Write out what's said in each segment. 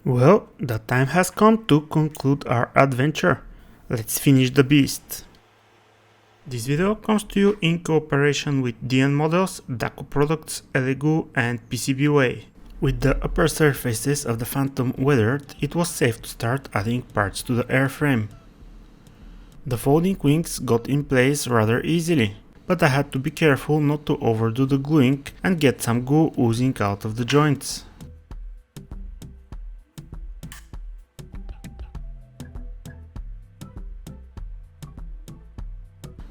Well, the time has come to conclude our adventure. Let's finish the beast. This video comes to you in cooperation with DN Models, DACO Products, Elegoo and PCBWay. With the upper surfaces of the Phantom weathered, it was safe to start adding parts to the airframe. The folding wings got in place rather easily, but I had to be careful not to overdo the gluing and get some goo oozing out of the joints.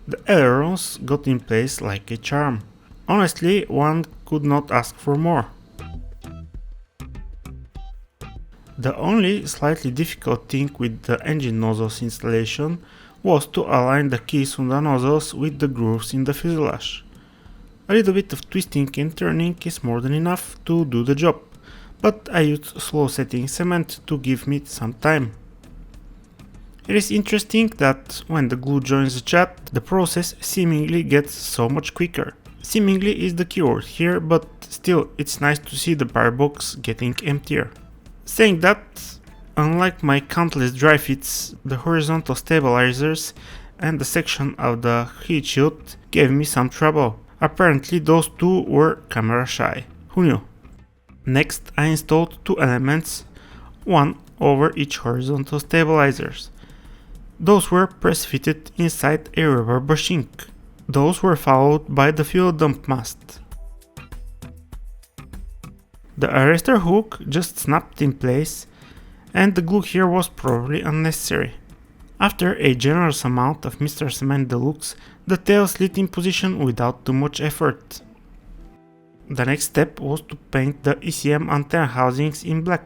The ailerons got in place like a charm. Honestly, one could not ask for more. The only slightly difficult thing with the engine nozzles installation was to align the keys on the nozzles with the grooves in the fuselage. A little bit of twisting and turning is more than enough to do the job, but I used slow setting cement to give me some time. It is interesting that when the glue joins the jet, the process seemingly gets so much quicker. Seemingly is the keyword here, but still it's nice to see the firebox getting emptier. Saying that, unlike my countless dry fits, the horizontal stabilizers and the section of the heat shield gave me some trouble. Apparently those two were camera shy. Who knew? Next I installed two elements, one over each horizontal stabilizers. Those were press-fitted inside a rubber bushing. Those were followed by the fuel dump mast. The arrestor hook just snapped in place, and the glue here was probably unnecessary. After a generous amount of Mr. Cement Deluxe, the tail slid in position without too much effort. The next step was to paint the ECM antenna housings in black.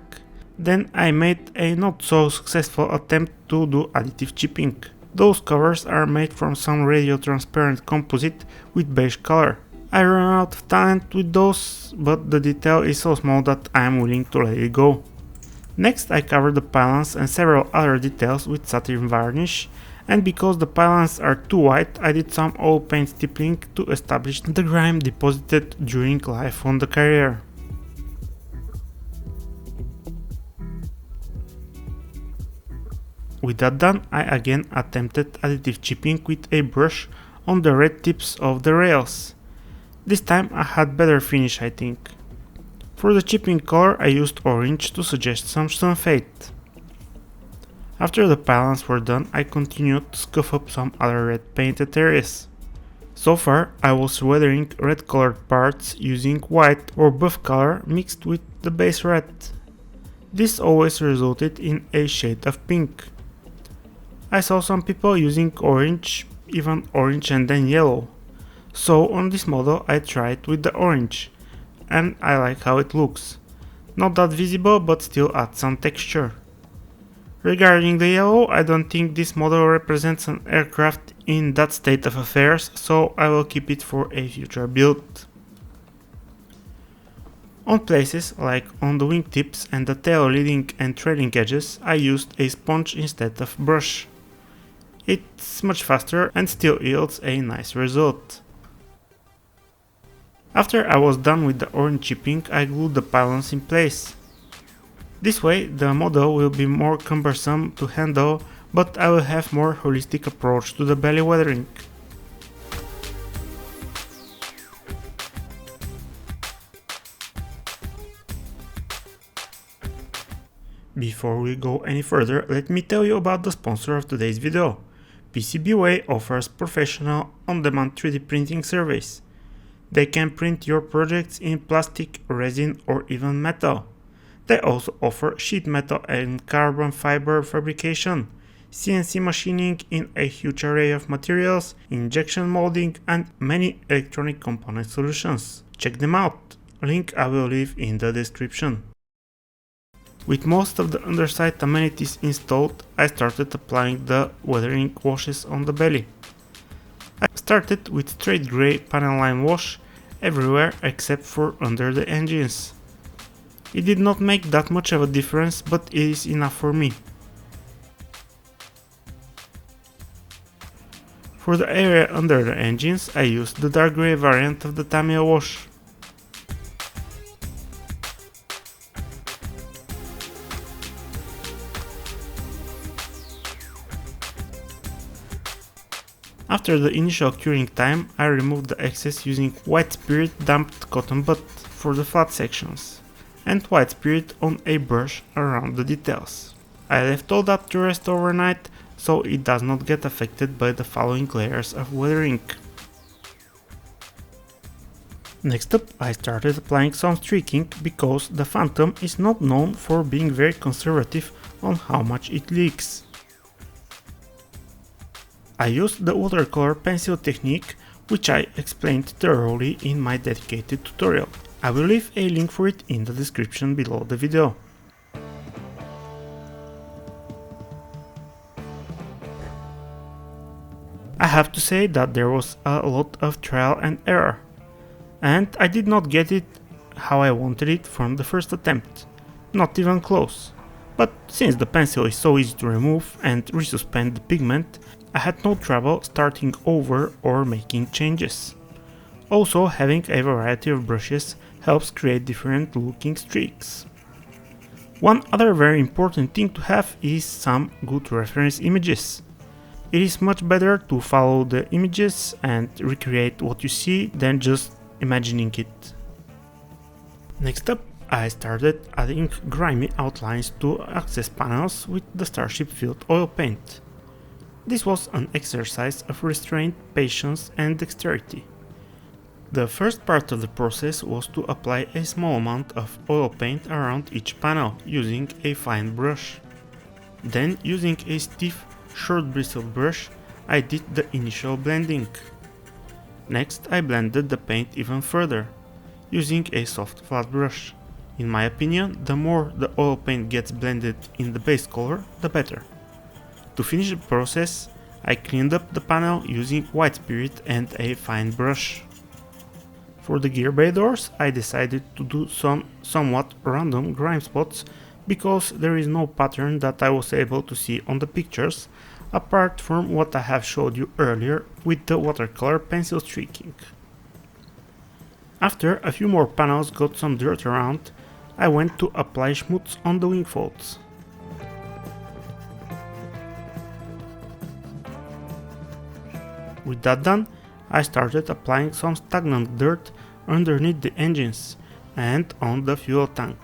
Then I made a not so successful attempt to do additive chipping. Those covers are made from some radio transparent composite with beige color. I ran out of talent with those, but the detail is so small that I am willing to let it go. Next I covered the pylons and several other details with satin varnish, and because the pylons are too white, I did some oil paint stippling to establish the grime deposited during life on the carrier. With that done, I again attempted additive chipping with a brush on the red tips of the rails. This time I had better finish, I think. For the chipping color I used orange to suggest some sunfade. After the pylons were done, I continued to scuff up some other red painted areas. So far I was weathering red colored parts using white or buff color mixed with the base red. This always resulted in a shade of pink. I saw some people using orange, even orange and then yellow. So on this model I tried with the orange, and I like how it looks. Not that visible, but still adds some texture. Regarding the yellow, I don't think this model represents an aircraft in that state of affairs, so I will keep it for a future build. On places like on the wingtips and the tail leading and trailing edges, I used a sponge instead of brush. It's much faster and still yields a nice result. After I was done with the orange chipping, I glued the pylons in place. This way the model will be more cumbersome to handle, but I will have more holistic approach to the belly weathering. Before we go any further, let me tell you about the sponsor of today's video. PCBWay offers professional on-demand 3D printing service. They can print your projects in plastic, resin or even metal. They also offer sheet metal and carbon fiber fabrication, CNC machining in a huge array of materials, injection molding and many electronic component solutions. Check them out, link I will leave in the description. With most of the underside amenities installed, I started applying the weathering washes on the belly. I started with straight grey panel line wash everywhere except for under the engines. It did not make that much of a difference, but it is enough for me. For the area under the engines, I used the dark grey variant of the Tamiya wash. After the initial curing time, I removed the excess using white spirit damped cotton bud for the flat sections, and white spirit on a brush around the details. I left all that to rest overnight so it does not get affected by the following layers of weathering. Next up, I started applying some streaking because the Phantom is not known for being very conservative on how much it leaks. I used the watercolor pencil technique, which I explained thoroughly in my dedicated tutorial. I will leave a link for it in the description below the video. I have to say that there was a lot of trial and error, and I did not get it how I wanted it from the first attempt, not even close. But since the pencil is so easy to remove and resuspend the pigment, I had no trouble starting over or making changes. Also, having a variety of brushes helps create different looking streaks. One other very important thing to have is some good reference images. It is much better to follow the images and recreate what you see than just imagining it. Next up, I started adding grimy outlines to access panels with the Starship filled oil paint. This was an exercise of restraint, patience and dexterity. The first part of the process was to apply a small amount of oil paint around each panel using a fine brush. Then, using a stiff, short bristled brush, I did the initial blending. Next, I blended the paint even further, using a soft flat brush. In my opinion, the more the oil paint gets blended in the base color, the better. To finish the process, I cleaned up the panel using white spirit and a fine brush. For the gear bay doors, I decided to do some somewhat random grime spots because there is no pattern that I was able to see on the pictures, apart from what I have showed you earlier with the watercolor pencil streaking. After a few more panels got some dirt around, I went to apply schmutz on the wing folds. With that done, I started applying some stagnant dirt underneath the engines and on the fuel tank.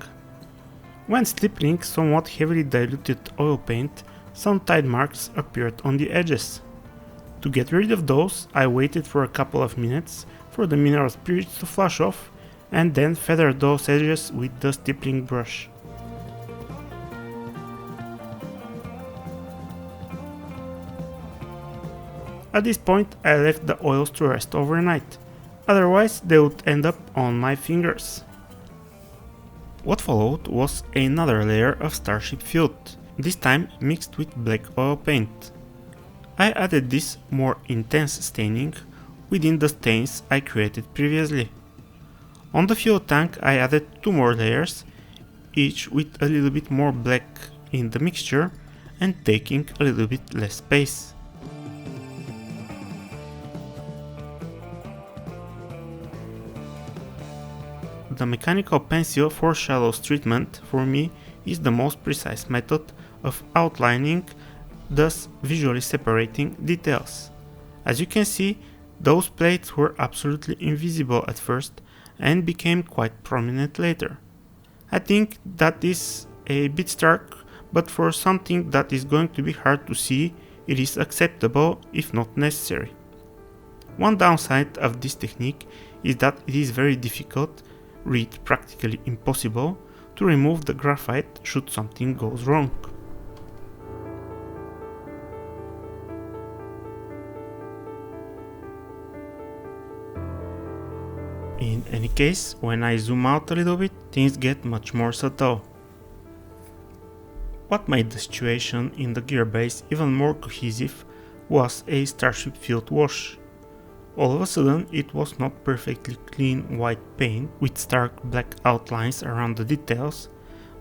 When stippling somewhat heavily diluted oil paint, some tide marks appeared on the edges. To get rid of those, I waited for a couple of minutes for the mineral spirits to flush off and then feathered those edges with the stippling brush. At this point, I left the oils to rest overnight, otherwise they would end up on my fingers. What followed was another layer of Starship filth, this time mixed with black oil paint. I added this more intense staining within the stains I created previously. On the fuel tank I added two more layers, each with a little bit more black in the mixture and taking a little bit less space. The mechanical pencil for shallows treatment for me is the most precise method of outlining, thus visually separating details. As you can see, those plates were absolutely invisible at first and became quite prominent later. I think that is a bit stark, but for something that is going to be hard to see, it is acceptable if not necessary. One downside of this technique is that it is very difficult, read practically impossible, to remove the graphite should something goes wrong. In any case, when I zoom out a little bit, things get much more subtle. What made the situation in the gear base even more cohesive was a Starship field wash. All of a sudden, it was not perfectly clean white paint with stark black outlines around the details,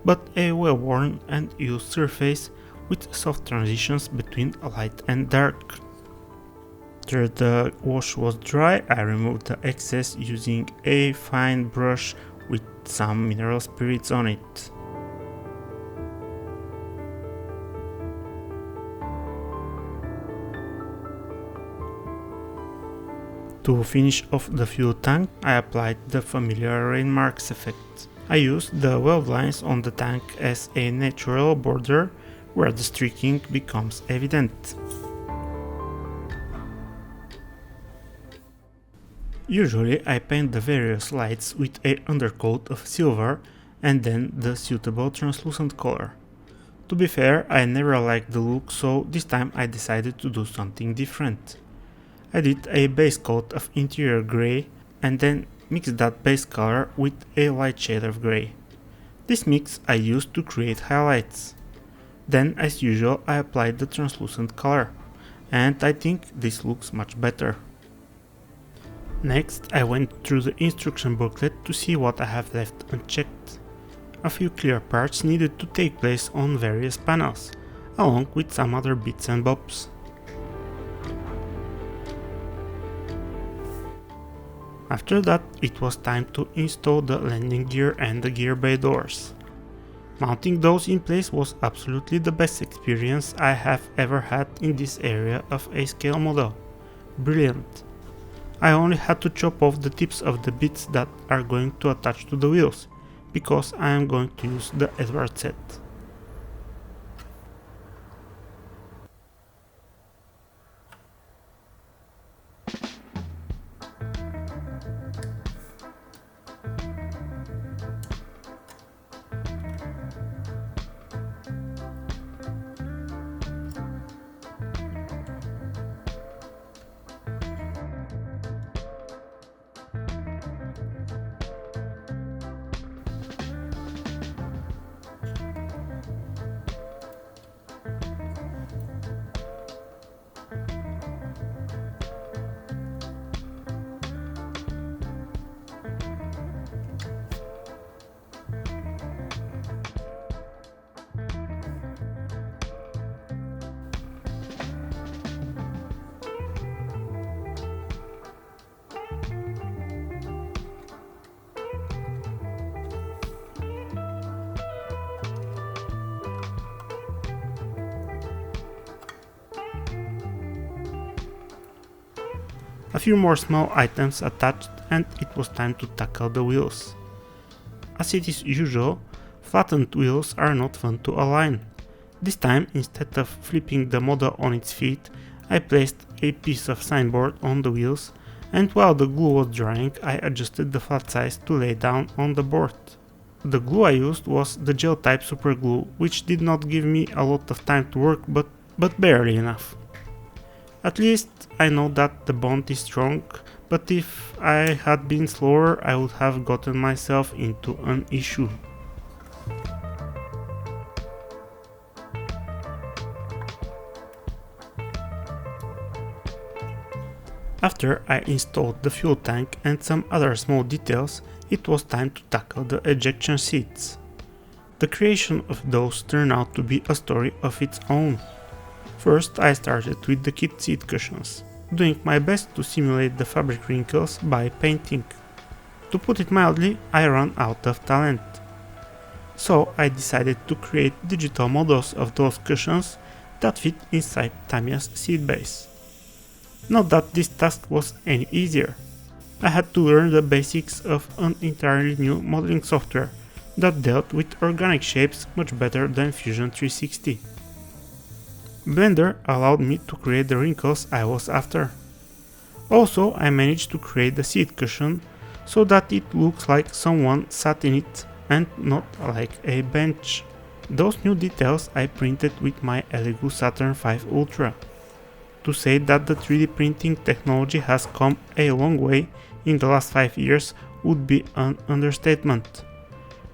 but a well-worn and used surface with soft transitions between light and dark. After the wash was dry, I removed the excess using a fine brush with some mineral spirits on it. To finish off the fuel tank, I applied the familiar rain marks effect. I used the weld lines on the tank as a natural border where the streaking becomes evident. Usually I paint the various lights with an undercoat of silver and then the suitable translucent color. To be fair, I never liked the look, so this time I decided to do something different. I did a base coat of interior grey and then mixed that base color with a light shade of grey. This mix I used to create highlights. Then, as usual, I applied the translucent color, and I think this looks much better. Next, I went through the instruction booklet to see what I have left unchecked. A few clear parts needed to take place on various panels, along with some other bits and bobs. After that, it was time to install the landing gear and the gear bay doors. Mounting those in place was absolutely the best experience I have ever had in this area of a scale model. Brilliant. I only had to chop off the tips of the bits that are going to attach to the wheels, because I am going to use the Edward set. A few more small items attached and it was time to tackle the wheels. As it is usual, flattened wheels are not fun to align. This time, instead of flipping the model on its feet, I placed a piece of signboard on the wheels, and while the glue was drying I adjusted the flat size to lay down on the board. The glue I used was the gel type super glue, which did not give me a lot of time to work, but barely enough. At least I know that the bond is strong, but if I had been slower I would have gotten myself into an issue. After I installed the fuel tank and some other small details, it was time to tackle the ejection seats. The creation of those turned out to be a story of its own. First, I started with the kit seat cushions, doing my best to simulate the fabric wrinkles by painting. To put it mildly, I ran out of talent. So I decided to create digital models of those cushions that fit inside Tamiya's seat base. Not that this task was any easier. I had to learn the basics of an entirely new modeling software that dealt with organic shapes much better than Fusion 360. Blender allowed me to create the wrinkles I was after. Also, I managed to create the seat cushion so that it looks like someone sat in it and not like a bench. Those new details I printed with my Elegoo Saturn V Ultra. To say that the 3D printing technology has come a long way in the last 5 years would be an understatement.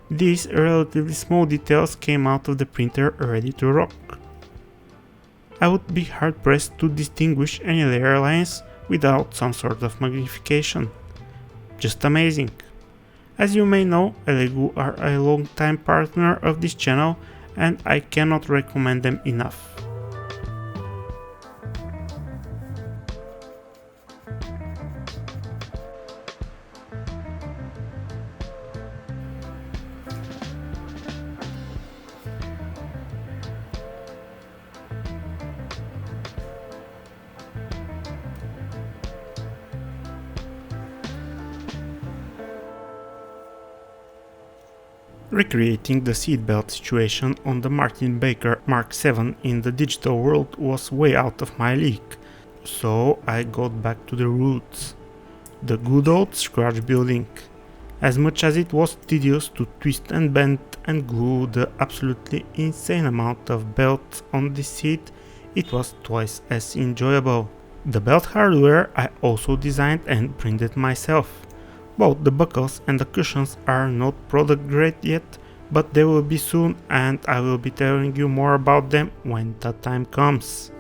These relatively small details came out of the printer ready to rock. I would be hard pressed to distinguish any layer lines without some sort of magnification. Just amazing. As you may know, Elegoo are a long-time partner of this channel and I cannot recommend them enough. Recreating the seatbelt situation on the Martin Baker Mark VII in the digital world was way out of my league, so I got back to the roots. The good old scratch building. As much as it was tedious to twist and bend and glue the absolutely insane amount of belts on this seat, it was twice as enjoyable. The belt hardware I also designed and printed myself. Both the buckles and the cushions are not product grade yet, but they will be soon, and I will be telling you more about them when that time comes.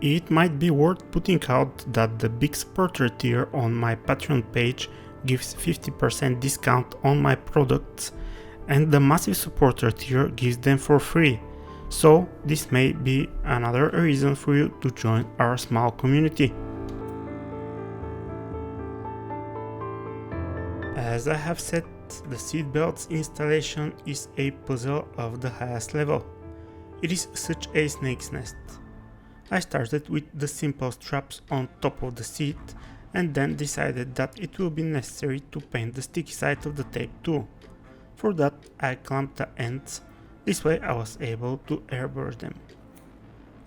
It might be worth putting out that the big supporter tier on my Patreon page gives 50% discount on my products, and the massive supporter tier gives them for free, so this may be another reason for you to join our small community. As I have said, the seatbelts installation is a puzzle of the highest level. It is such a snake's nest. I started with the simple straps on top of the seat and then decided that it will be necessary to paint the sticky side of the tape too. For that I clamped the ends, this way I was able to airbrush them.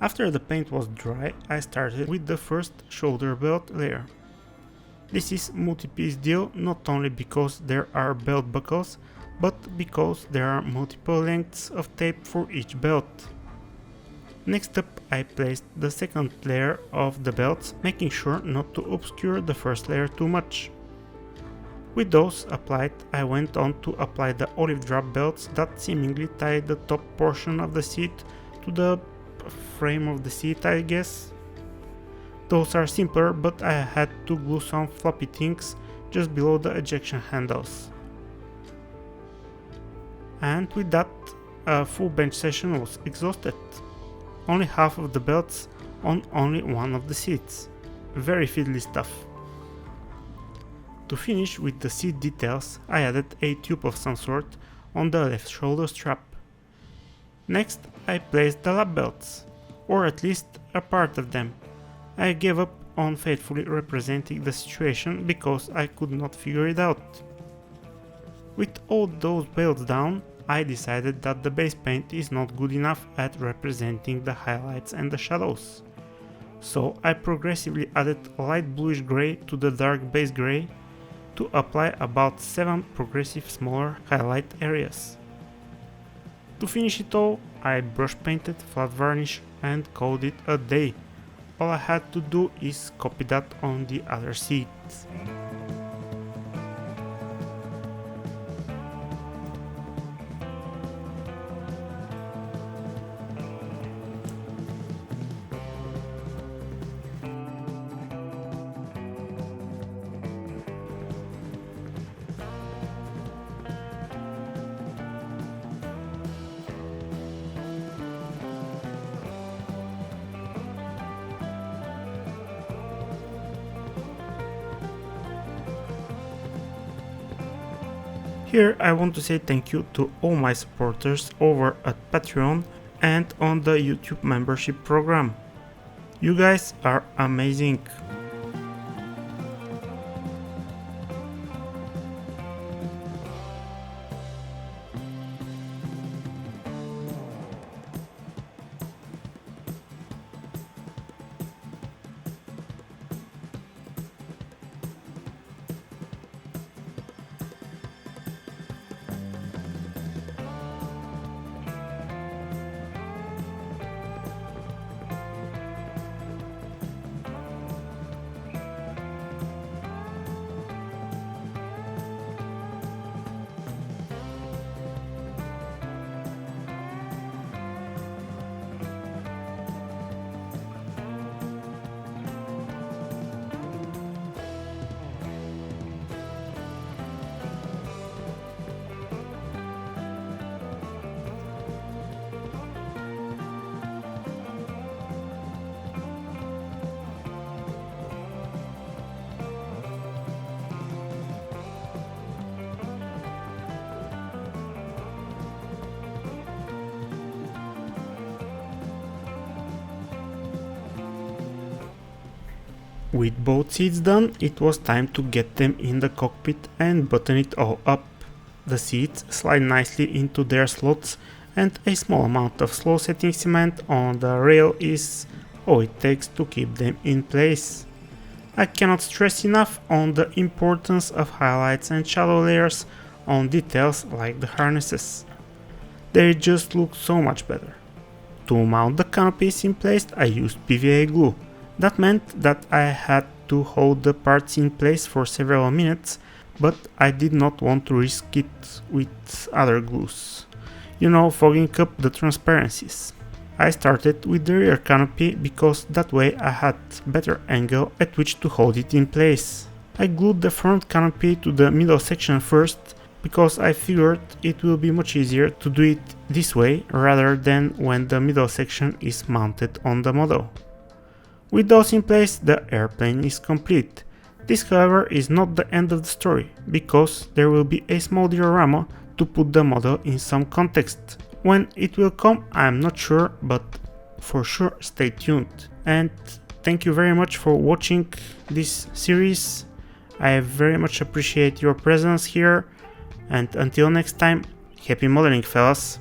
After the paint was dry, I started with the first shoulder belt layer. This is multi-piece deal not only because there are belt buckles, but because there are multiple lengths of tape for each belt. Next up, I placed the second layer of the belts, making sure not to obscure the first layer too much. With those applied, I went on to apply the olive drop belts that seemingly tie the top portion of the seat to the frame of the seat, I guess. Those are simpler, but I had to glue some floppy things just below the ejection handles. And with that, a full bench session was exhausted. Only half of the belts on only one of the seats. Very fiddly stuff. To finish with the seat details, I added a tube of some sort on the left shoulder strap. Next, I placed the lap belts, or at least a part of them. I gave up on faithfully representing the situation because I could not figure it out. With all those belts down, I decided that the base paint is not good enough at representing the highlights and the shadows. So I progressively added light bluish grey to the dark base grey to apply about 7 progressive smaller highlight areas. To finish it all, I brush painted, flat varnish and called it a day. All I had to do is copy that on the other seats. Here I want to say thank you to all my supporters over at Patreon and on the YouTube membership program. You guys are amazing. With both seats done, it was time to get them in the cockpit and button it all up. The seats slide nicely into their slots, and a small amount of slow setting cement on the rail is all it takes to keep them in place. I cannot stress enough on the importance of highlights and shadow layers on details like the harnesses. They just look so much better. To mount the canopies in place, I used PVA glue. That meant that I had to hold the parts in place for several minutes, but I did not want to risk it with other glues. You know, fogging up the transparencies. I started with the rear canopy because that way I had better angle at which to hold it in place. I glued the front canopy to the middle section first because I figured it will be much easier to do it this way rather than when the middle section is mounted on the model. With those in place, the airplane is complete. This, however, is not the end of the story, because there will be a small diorama to put the model in some context. When it will come, I am not sure, but for sure stay tuned. And thank you very much for watching this series. I very much appreciate your presence here, and until next time, happy modeling, fellas!